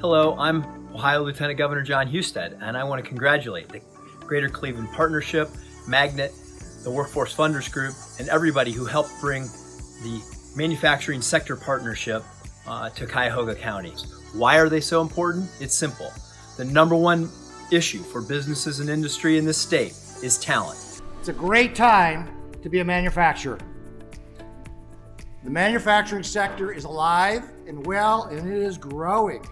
Hello, I'm Ohio Lieutenant Governor John Husted, and I want to congratulate the Greater Cleveland Partnership, Magnet, the Workforce Funders Group, and everybody who helped bring the Manufacturing Sector Partnership to Cuyahoga County. Why are they so important? It's simple. The number one issue for businesses and industry in this state is talent. It's a great time to be a manufacturer. The manufacturing sector is alive and well, and it is growing.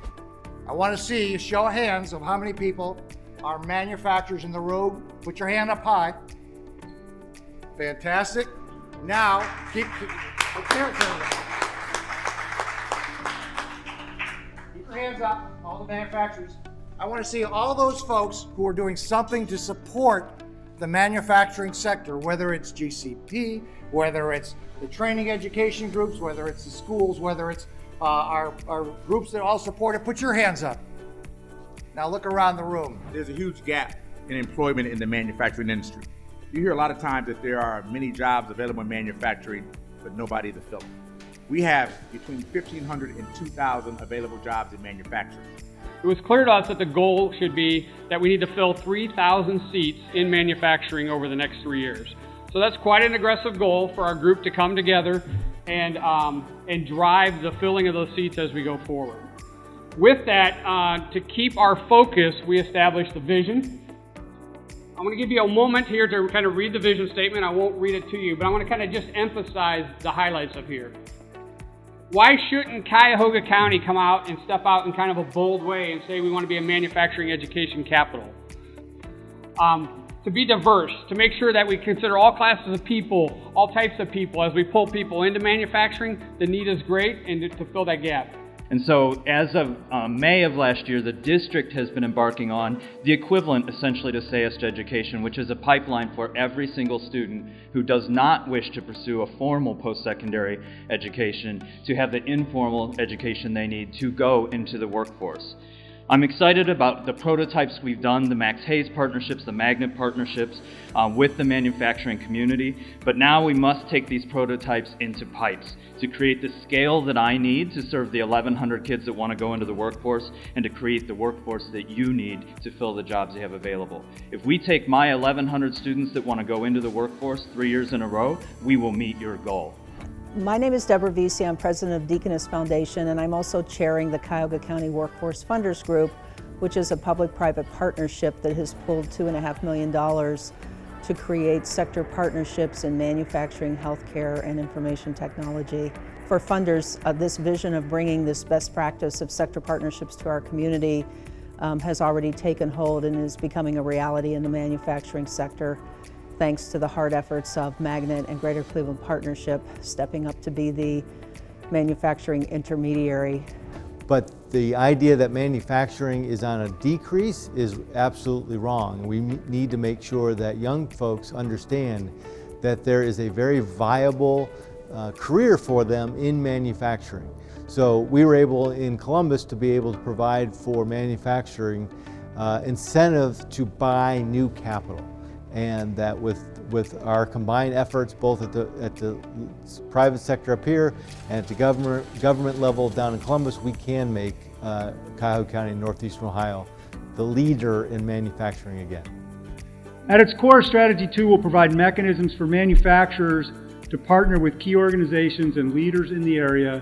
I want to see a show of hands of how many people are manufacturers in the room. Put your hand up high. Fantastic. Now, keep your hands up, all the manufacturers. I want to see all those folks who are doing something to support the manufacturing sector, whether it's GCP, whether it's the training education groups, whether it's the schools, whether it's our groups that all support it. Put your hands up. Now look around the room. There's a huge gap in employment in the manufacturing industry. You hear a lot of times that there are many jobs available in manufacturing, but nobody to fill them. We have between 1,500 and 2,000 available jobs in manufacturing. It was clear to us that the goal should be that we need to fill 3,000 seats in manufacturing over the next 3 years. So that's quite an aggressive goal for our group to come together and drive the filling of those seats as we go forward. With that, to keep our focus, we established the vision. I'm going to give you a moment here to kind of read the vision statement. I won't read it to you, but I want to kind of just emphasize the highlights up here. Why shouldn't Cuyahoga County come out and step out in kind of a bold way and say we want to be a manufacturing education capital? To be diverse, to make sure that we consider all classes of people, all types of people. As we pull people into manufacturing, the need is great, and to fill that gap. And so as of May of last year, the district has been embarking on the equivalent essentially to SAIST education, which is a pipeline for every single student who does not wish to pursue a formal post-secondary education to have the informal education they need to go into the workforce. I'm excited about the prototypes we've done, the Max Hayes partnerships, the Magnet partnerships with the manufacturing community, but now we must take these prototypes into pipes to create the scale that I need to serve the 1,100 kids that want to go into the workforce and to create the workforce that you need to fill the jobs you have available. If we take my 1,100 students that want to go into the workforce 3 years in a row, we will meet your goal. My name is Deborah Vesey. I'm president of Deaconess Foundation, and I'm also chairing the Cuyahoga County Workforce Funders Group, which is a public-private partnership that has pulled $2.5 million to create sector partnerships in manufacturing, healthcare, and information technology. For funders, this vision of bringing this best practice of sector partnerships to our community has already taken hold and is becoming a reality in the manufacturing sector, thanks to the hard efforts of Magnet and Greater Cleveland Partnership stepping up to be the manufacturing intermediary. But the idea that manufacturing is on a decrease is absolutely wrong. We need to make sure that young folks understand that there is a very viable career for them in manufacturing. So we were able in Columbus to be able to provide for manufacturing incentive to buy new capital. And that with our combined efforts, both at the private sector up here and at the government level down in Columbus, we can make Cuyahoga County and Northeastern Ohio the leader in manufacturing again. At its core, Strategy 2 will provide mechanisms for manufacturers to partner with key organizations and leaders in the area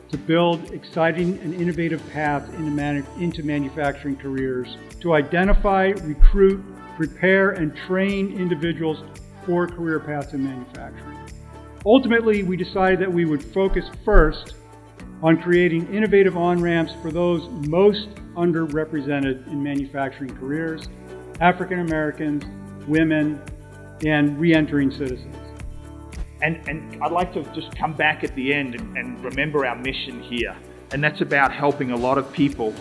to build exciting and innovative paths into manufacturing careers, to identify, recruit, prepare, and train individuals for career paths in manufacturing. Ultimately, we decided that we would focus first on creating innovative on-ramps for those most underrepresented in manufacturing careers: African Americans, women, and re-entering citizens. And I'd like to just come back at the end and remember our mission here. And that's about helping a lot of people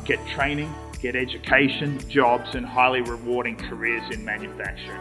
get training, get education, jobs, and highly rewarding careers in manufacturing.